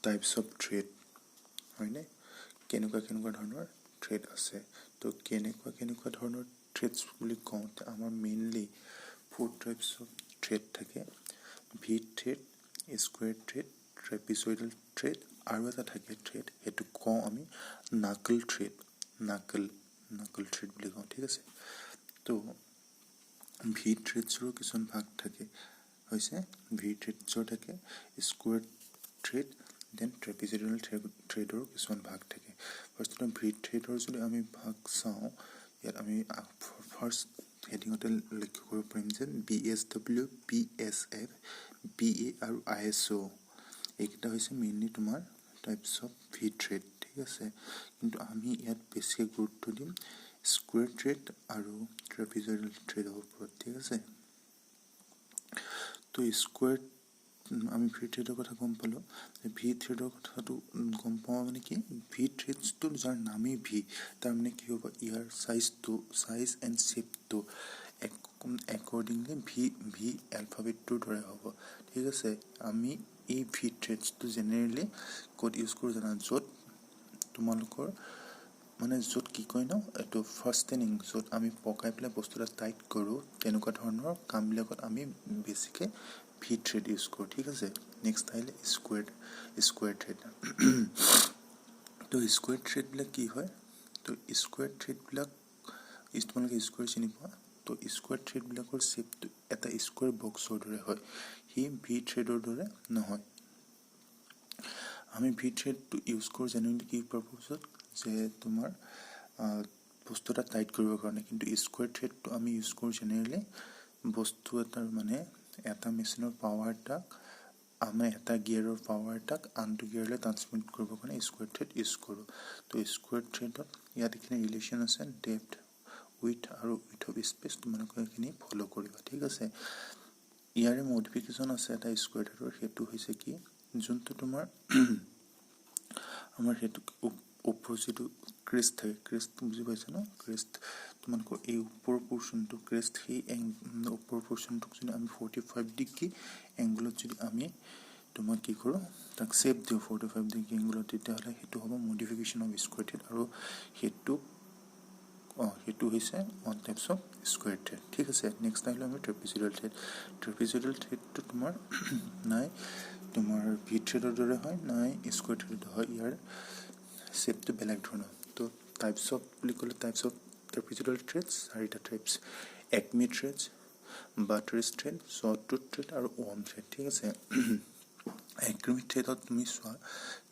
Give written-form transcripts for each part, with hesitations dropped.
Types of thread হয়নে কেনেকুৱা ধৰণৰ থ্ৰেড আছে তো কেনেকুৱা ধৰণৰ থ্ৰেডছ বুলি কওঁতে আমাৰ মেইনলি 4 টাইপস অফ থ্ৰেড থাকে V thread square thread trapezoidal thread আৰু এটা থাকে থ্ৰেড সেইটো কওঁ আমি নাকল থ্ৰেড নাকল থ্ৰেড বুলি কওঁ ঠিক আছে তো ভি থ্ৰেডছৰো কিছুমান ভাগ থাকে হৈছে ভি থ্ৰেডছৰ থাকে স্কুৱেৰ থ্ৰেড দেন ট্ৰেপিজয়েডাল থ্ৰেডৰ কিছুমান ভাগ থাকে ফাৰ্ষ্টতে ভি থ্ৰেডৰ যদি আমি ভাগ চাওঁ ইয়াত আমি ফাৰ্ষ্ট হেডিঙতে লক্ষ্য কৰিব পাৰিম যে BSW BSF BA আৰু ISO এইকেইটা হৈছে মেইনলি তোমাৰ টাইপছ অফ ভি থ্ৰেড ঠিক আছে কিন্তু আমি ইয়াত বেছি গুৰুত্ব দিম স্কুৱেৰ থ্ৰেড আৰু ট্ৰেপিজয়েডাল থ্ৰেডৰ ওপৰত ঠিক আছে তো স্কুৱেৰ আমি ভি থ্ৰেডৰ কথা গম পালোঁ ভি থ্ৰেডৰ কথাটো গম পাওঁ মানে কি ভি থ্ৰেডছটো যাৰ নামেই ভি তাৰ মানে কি হ'ব ইয়াৰ চাইজ এণ্ড শ্বেপটো একৰ্ডিংলি ভি এলফাবেটটোৰ দৰে হ'ব ঠিক আছে আমি এই ভি থ্ৰেডছটো জেনেৰেলি ক'ত ইউজ কৰোঁ জানা য'ত তোমালোকৰ মানে য'ত কি কয় ন এইটো ফাৰ্ষ্টেনিং য'ত আমি পকাই পেলাই বস্তু এটা টাইট কৰোঁ তেনেকুৱা ধৰণৰ কামবিলাকত আমি বেছিকৈ ভি থ্ৰেড ইউজ কৰোঁ ঠিক আছে নেক্সট আহিলে স্কুৱেৰ থ্ৰেড তো স্কুৱেৰ থ্ৰেডবিলাক কি হয় তো স্কুৱেৰ থ্ৰেডবিলাক তোমালোকে স্কুৱেৰ চিনি পোৱা তো স্কুৱেৰ থ্ৰেডবিলাকৰ শ্বেপটো এটা স্কুৱেৰ বক্সৰ দৰে হয় সি ভি থ্ৰেডৰ দৰে নহয় আমি ভি থ্ৰেডটো ইউজ কৰোঁ জেনেৰেলি কি পাৰপজত যে তোমাৰ বস্তু এটা টাইট কৰিবৰ কাৰণে কিন্তু স্কুৱেৰ থ্ৰেডটো আমি ইউজ কৰোঁ জেনেৰেলি বস্তু এটাৰ মানে এটা মেচিনৰ পাৱাৰ এটাক আমি এটা গিয়াৰৰ পাৱাৰ এটাক আনটো গিয়াৰলৈ ট্ৰান্সমিট কৰিবৰ কাৰণে স্কুৱেৰ থ্ৰেড ইউজ কৰোঁ তো স্কুৱেৰ থ্ৰেডত ইয়াত এইখিনি ৰিলেশ্যন আছে ডেপ্থ উইথ আৰু উইথ অফ স্পেচ তোমালোকে এইখিনি ফ'ল' কৰিবা ঠিক আছে ইয়াৰে মডিফিকেশ্যন আছে এটা স্কুৱেৰ থ্ৰেডৰ সেইটো হৈছে কি যোনটো তোমাৰ আমাৰ সেইটো ওপৰৰ যিটো ক্ৰেষ্ট থাকে ক্ৰেষ্ট বুজি পাইছা ন ক্ৰেষ্ট তোমালোকৰ এই ওপৰৰ পৰ্চনটো ক্ৰেষ্ট সেই ওপৰৰ পৰ্চনটোক যদি আমি 45 ডিগ্ৰী এংগলত যদি আমি তোমাক কি কৰোঁ তাক শ্বেপ দিওঁ 45 ডিগ্ৰী এংগলত তেতিয়াহ'লে সেইটো হ'ব মডিফিকেশ্যন অফ স্কুৱেৰ থ্ৰেড আৰু সেইটো হৈছে one types of square thread ঠিক আছে নেক্সট আহিলে আমি ট্ৰেপিজয়েডাল থ্ৰেডটো তোমাৰ নাই তোমাৰ ভি থ্ৰেডৰ দৰে হয় নাই স্কুৱেৰ থ্ৰেডৰ হয় ইয়াৰ শ্বেপটো বেলেগ ধৰণৰ তো টাইপছ অফ বুলি ক'লে টাইপছ অফ ট্ৰেপিজয়েডাল থ্ৰেডছ চাৰিটা types acme threads buttress thread short tooth thread আৰু ৱৰ্ম থ্ৰেড ঠিক আছে একমি থ্ৰেডত তুমি চোৱা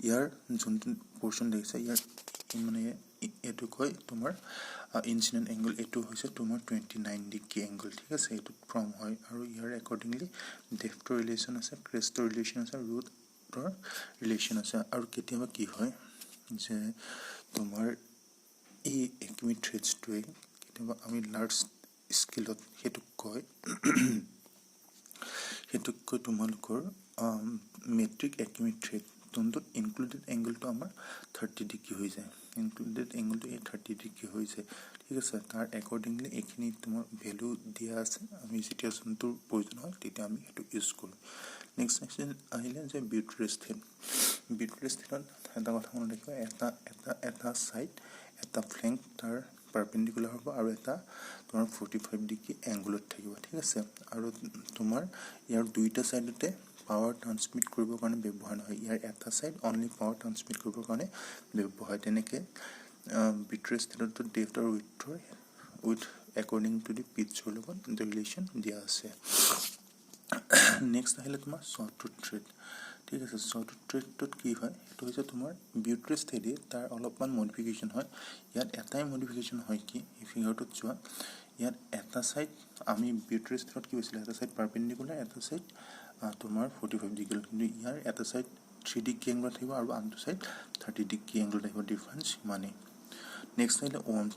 ইয়াৰ যোনটো পৰ্চন দেখিছা ইয়াৰ মানে এইটো কয় তোমাৰ ইনচিডেণ্ট এংগল এইটো হৈছে তোমাৰ 29 ডিগ্ৰী এংগল ঠিক আছে এইটোত ফ্ৰম হয় আৰু ইয়াৰ একৰ্ডিংলি ডেপ্থৰ ৰিলেশ্যন আছে ক্ৰেষ্টৰ ৰিলেশ্যন আছে ৰুটৰ ৰিলেশ্যন আছে আৰু কেতিয়াবা কি হয় যে তোমাৰ এই একমি থ্ৰেডছটোৱে কেতিয়াবা আমি লাৰ্জ স্কেলত সেইটোক কয় তোমালোকৰ মেট্ৰিক একমি থ্ৰেড যোনটোত ইনক্লুডেড এংগলটো আমাৰ 30 ডিগ্ৰী হৈ যায় ইনক্লুডেড এংগলটো এই 30 ডিগ্ৰী হৈ যায় ঠিক আছে তাৰ একৰ্ডিংলি এইখিনি তোমাৰ ভেলু দিয়া আছে আমি যেতিয়া যোনটোৰ প্ৰয়োজন হয় তেতিয়া আমি সেইটো ইউজ কৰোঁ নেক্সট আহিলে যে বিউটেৰিছ থ্ৰেড থ্ৰেডত এটা কথা মনত ৰাখিবা এটা ছাইড এটা ফ্লেংক তাৰ পাৰপেণ্ডিকুলাৰ হ'ব আৰু এটা তোমাৰ 45 ডিগ্ৰী এংগলত থাকিব ঠিক আছে আৰু তোমাৰ ইয়াৰ দুইটা ছাইডতে পাৱাৰ ট্ৰান্সমিট কৰিবৰ কাৰণে ব্যৱহাৰ নহয় ইয়াৰ এটা ছাইড অনলি পাৱাৰ ট্ৰান্সমিট কৰিবৰ কাৰণে ব্যৱহাৰ তেনেকৈ বিউটেৰিছ থ্ৰেডতো ডেপ্থ আৰু উইথ একৰ্ডিং টু দি পিটছৰ লগত ৰিলেশ্যন দিয়া আছে নেক্সট আহিলে তোমাৰ শ্বৰ্ট টুথ থ্ৰেড ঠিক আছে শ্বৰ্ট টুথ থ্ৰেডটোত কি হয় সেইটো হৈছে তোমাৰ বিউটেৰিছ থ্ৰেডে তাৰ অলপমান মডিফিকেশ্যন হয় ইয়াত এটাই মডিফিকেশ্যন হয় কি এই ফিগাৰটোত চোৱা ইয়াত এটা ছাইড আমি বিউটেৰিছ থ্ৰেডত কি হৈছিলে এটা ছাইড পাৰপেণ্ডিকুলাৰ এটা ছাইড তোমাৰ 45 ডিগ্ৰী কিন্তু ইয়াৰ এটা ছাইড 3 ডিগ্ৰী এংগলত থাকিব আৰু আনটো ছাইড 30 ডিগ্ৰী এংগলত আহিব ডিফাৰেঞ্চ সিমানেই নেক্সট আহিলে ৱৰ্ম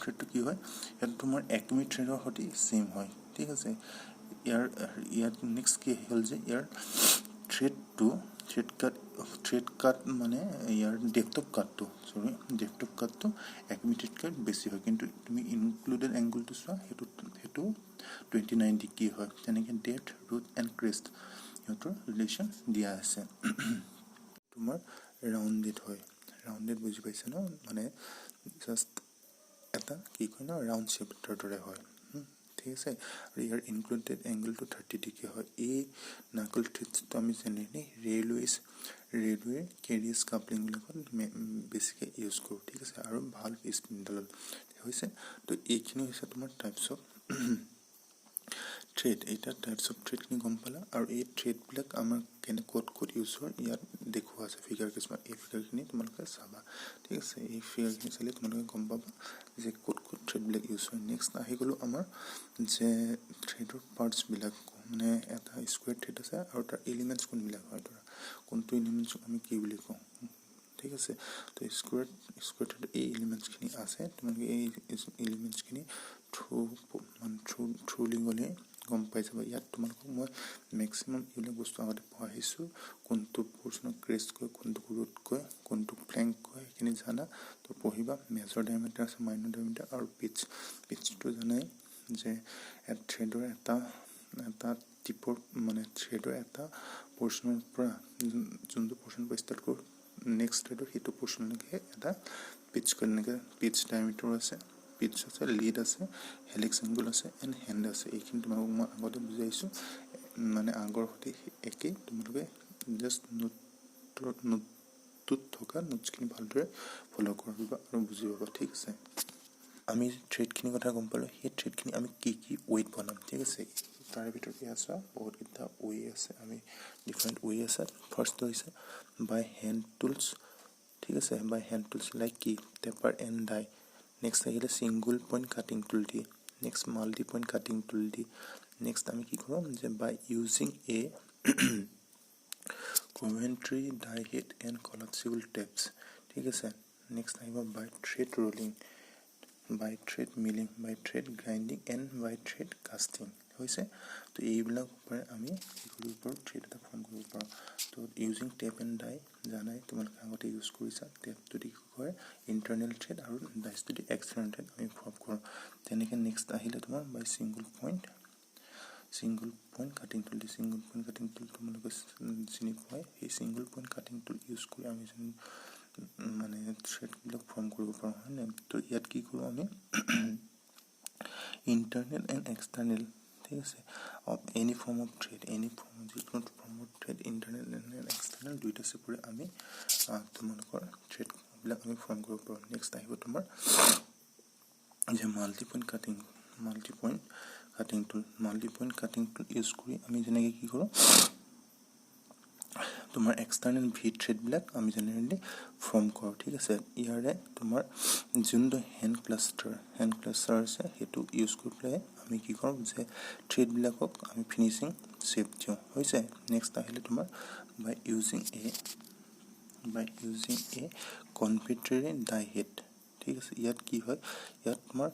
থ্ৰেডটো কি হয় ইয়াত তোমাৰ একমি থ্ৰেডৰ সৈতে ছেইম হয় ঠিক আছে ইয়াত নেক্সট কি হ'ল যে ইয়াৰ থ্ৰেড কাট মানে ইয়াৰ ডেপ্থ অফ কাটটো একমি থ্ৰেডতকৈ বেছি হয় কিন্তু তুমি ইনক্লুডেড এংগলটো চোৱা সেইটো 29 ডিগ্ৰী হয় তেনেকৈ ডেপ্থ ৰুট এণ্ড ক্ৰেষ্ট সিহঁতৰ ৰিলেশ্যন দিয়া আছে তোমাৰ ৰাউণ্ডেড হয় ৰাউণ্ডেড বুজি পাইছে ন মানে জাষ্ট এটা কি কয় ন ৰাউণ্ড শ্বেপৰ দৰে হয় ঠিক আছে আৰু ইয়াৰ ইনক্লুডেড এংগলটো 30 ডিগ্ৰী হয় এই নাকল থ্ৰেডছটো আমি জেনেৰেলি ৰেলৱেৰ কেৰিয়াছ কাপলিংবিলাকত বেছিকৈ ইউজ কৰোঁ ঠিক আছে আৰু ভাল স্পিণ্ডালত হৈছে তো এইখিনি হৈছে তোমাৰ টাইপছ অফ থ্ৰেড এতিয়া টাইপছ অফ থ্ৰেডখিনি গম পালা আৰু এই থ্ৰেডবিলাক আমাৰ ক'ত ইউজ হয় ইয়াত দেখুওৱা আছে ফিগাৰ কিছুমান এই ফিগাৰখিনি তোমালোকে চাবা ঠিক আছে এই ফিগাৰখিনি চালে তোমালোকে গম পাবা যে ক'ত থ্ৰেডবিলাক ইউজ হয় নেক্সট আহি গ'লোঁ আমাৰ যে থ্ৰেডৰ পাৰ্টছবিলাক মানে এটা স্কুৱেৰ থ্ৰেড আছে আৰু তাৰ এলিমেণ্টছ কোনবিলাক হয় ধৰা কোনটো এলিমেণ্টছক আমি কি বুলি কওঁ ঠিক আছে তো স্কুৱেৰ থ্ৰেড এই এলিমেণ্টছখিনি আছে তোমালোকে এই এলিমেণ্টছখিনি থ্ৰুলি গ'লে গম পাই যাবা ইয়াত তোমালোকক মই মেক্সিমাম এইবিলাক বস্তু আগতে পঢ়াইছোঁ কোনটো পৰ্চনক ক্ৰেষ্ট কয় কোনটো ৰুট কয় কোনটো প্লেংক কয় সেইখিনি জানা তো পঢ়িবা মেজৰ ডায়মিটাৰ আছে মাইনৰ ডায়মিটাৰ আৰু পিচটো জানাই যে থ্ৰেডৰ এটা টিপৰ মানে থ্ৰেডৰ এটা পৰ্চনৰ পৰা যোনটো পৰ্চনৰ পৰা ষ্টাৰ্ট কৰোঁ নেক্সট থ্ৰেডৰ সেইটো পৰ্চনলৈকে এটা পিচ কয় এনেকৈ পিচ ডায়মিটাৰ আছে পিচ আছে লিড আছে হেলিক্স এংগল আছে এণ্ড হেণ্ড আছে এইখিনি তোমালোকক মই আগতে বুজাইছোঁ মানে আগৰ সৈতে একেই তোমালোকে জাষ্ট নোটটোত থকা নোটছখিনি ভালদৰে ফ'ল' কৰিবা আৰু বুজি পাবা ঠিক আছে আমি থ্ৰেডখিনিৰ কথা গম পালোঁ সেই থ্ৰেডখিনি আমি কি ৱেইট বনাম ঠিক আছে তাৰে ভিতৰত এয়া চোৱা বহুতকেইটা ৱে আছে আমি ডিফাৰেণ্ট ৱে আছে ফাৰ্ষ্টটো হৈছে বাই হেণ্ড টুলছ ঠিক আছে বাই হেণ্ড টুলছ লাইক কি টেপাৰ এণ্ড ডাই নেক্সট আহিলে single point cutting tool the next multi point cutting tool the next আমি কি কৰোঁ যে by using a commentary die head and collapsible taps ঠিক আছে নেক্সট আহিব by thread rolling by thread milling by thread grinding and by thread casting হৈছে তো এইবিলাক পৰা আমি কি কৰিব পাৰোঁ থ্ৰেড এটা ফৰ্ম কৰিব পাৰোঁ তো ইউজিং টেপ এণ্ড ডাই জানাই তোমালোকে আগতে ইউজ কৰিছা টেপটো দি কি কৰে ইণ্টাৰনেল থ্ৰেড আৰু ডাইচটো দি এক্সটাৰ্নেল থ্ৰেড আমি ফৰ্ম কৰোঁ তেনেকৈ নেক্সট আহিলে তোমাৰ বাই ছিংগুল পইণ্ট কাটিং টুল দি ছিংগুল পইণ্ট কাটিং টুল তোমালোকে চিনি পোৱাই সেই ছিংগুল পইণ্ট কাটিং টুল ইউজ কৰি আমি মানে থ্ৰেডবিলাক ফৰ্ম কৰিব পাৰোঁ হয় নাই তো ইয়াত কি কৰোঁ আমি ইণ্টাৰনেল এণ্ড এক্সটাৰ্নেল ঠিক আছে of any form of thread যিকোনো ফৰ্মৰ থ্ৰেড ইণ্টাৰনেল এণ্ড এক্সটাৰ্নেল দুইটা চেপৰে আমি তোমালোকৰ থ্ৰেডবিলাক আমি ফৰ্ম কৰিব পাৰোঁ নেক্সট আহিব তোমাৰ যে মাল্টি পইণ্ট কাটিং টুল ইউজ কৰি আমি যেনেকৈ কি কৰোঁ তোমাৰ এক্সটাৰ্নেল ভি থ্ৰেডবিলাক আমি জেনেৰেলি ফৰ্ম কৰোঁ ঠিক আছে ইয়াৰে তোমাৰ যোনটো হেণ্ড ক্লাষ্টাৰ আছে সেইটো ইউজ কৰি পেলাই আমি কি কৰোঁ যে থ্ৰেডবিলাকক আমি ফিনিচিং শ্বেপ দিওঁ হৈছে নেক্সট আহিলে তোমাৰ বাই ইউজিং এ কনফিটাৰী ডাই হিট ঠিক আছে ইয়াত কি হয় ইয়াত তোমাৰ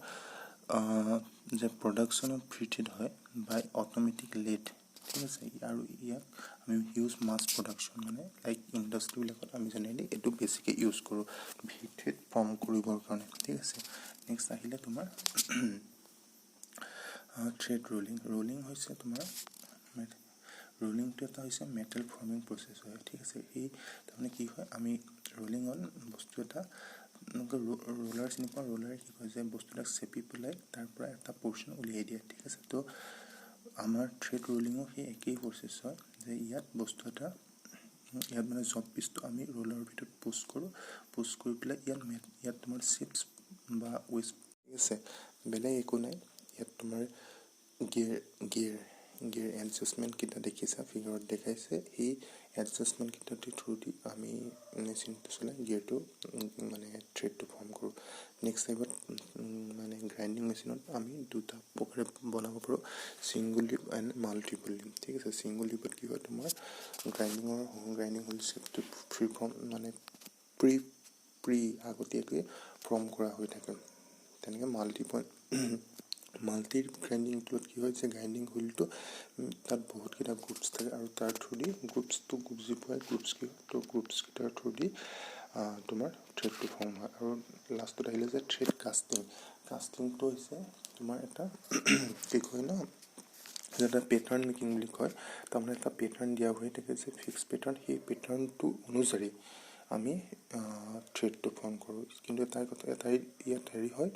যে প্ৰডাকশ্যন অফ ফ্ৰী থ্ৰেড হয় বাই অট'মেটিক লেট ঠিক আছে আৰু ইয়াক আমি হিউজ মাছ প্ৰডাকশ্যন মানে লাইক ইণ্ডাষ্ট্ৰীবিলাকত আমি জেনেৰেলি এইটো বেছিকৈ ইউজ কৰোঁ ভি থ্ৰেড ফৰ্ম কৰিবৰ কাৰণে ঠিক আছে নেক্সট আহিলে তোমাৰ থ্ৰেড ৰোলিং হৈছে তোমাৰ ৰোলিংটো এটা হৈছে মেটেল ফৰ্মিং প্ৰচেছ হয় ঠিক আছে সেই তাৰমানে কি হয় আমি ৰোলিঙত বস্তু এটা ৰোলাৰ চিনি পোৱা ৰোলাৰে কি কয় যে বস্তুবিলাক চেপি পেলাই তাৰ পৰা এটা পৰ্চন উলিয়াই দিয়ে ঠিক আছে তো আমাৰ থ্ৰেড ৰোলিঙো সেই একেই প্ৰচেছ হয় যে ইয়াত বস্তু এটা ইয়াত মানে জব পিচটো আমি ৰোলাৰৰ ভিতৰত পোষ্ট কৰি পেলাই ইয়াত তোমাৰ চিপছ বা ৱেষ্ট ঠিক আছে বেলেগ একো নাই ইয়াত তোমাৰ গিয়েৰ এডজাষ্টমেণ্টকেইটা দেখিছা ফিগাৰত দেখাইছে সেই এডজাষ্টমেণ্টকেইটাৰ থ্ৰু দি আমি মেচিনটো চলাই গিয়েৰটো মানে থ্ৰেডটো ফৰ্ম কৰোঁ নেক্সট আহিব মানে গ্ৰাইণ্ডিং মেচিনত আমি দুটা প্ৰকাৰে বনাব পাৰোঁ single lip and multiple lip ঠিক আছে ছিংগুল লিপত কি হয় তোমাৰ গ্ৰাইণ্ডিং হুইল শ্বেপটো ফ্ৰী ফৰ্ম মানে আগতীয়াকৈ ফৰ্ম কৰা হৈ থাকে তেনেকৈ মাল্টি গ্ৰাইণ্ডিং টুলত কি হয় যে গ্ৰাইণ্ডিং হুইলটো তাত বহুতকেইটা গ্ৰুপছ থাকে আৰু তাৰ থ্ৰু দি বুজি পোৱাই গ্ৰুপছকেইটাৰ থ্ৰু দি তোমাৰ থ্ৰেডটো ফৰ্ম হয় আৰু লাষ্টত আহিলে যে থ্ৰেড কাষ্টিংটো হৈছে তোমাৰ এটা কি কয় ন যেটা পেটাৰ্ণ মেকিং বুলি কয়, তাৰমানে এটা পেটাৰ্ণ দিয়া হৈ থাকে যে ফিক্স পেটাৰ্ণ, সেই পেটাৰ্ণটো অনুযায়ী আমি থ্ৰেডটো ফৰ্ম কৰোঁ। কিন্তু তাৰ কথা ইয়াত হেৰি হয়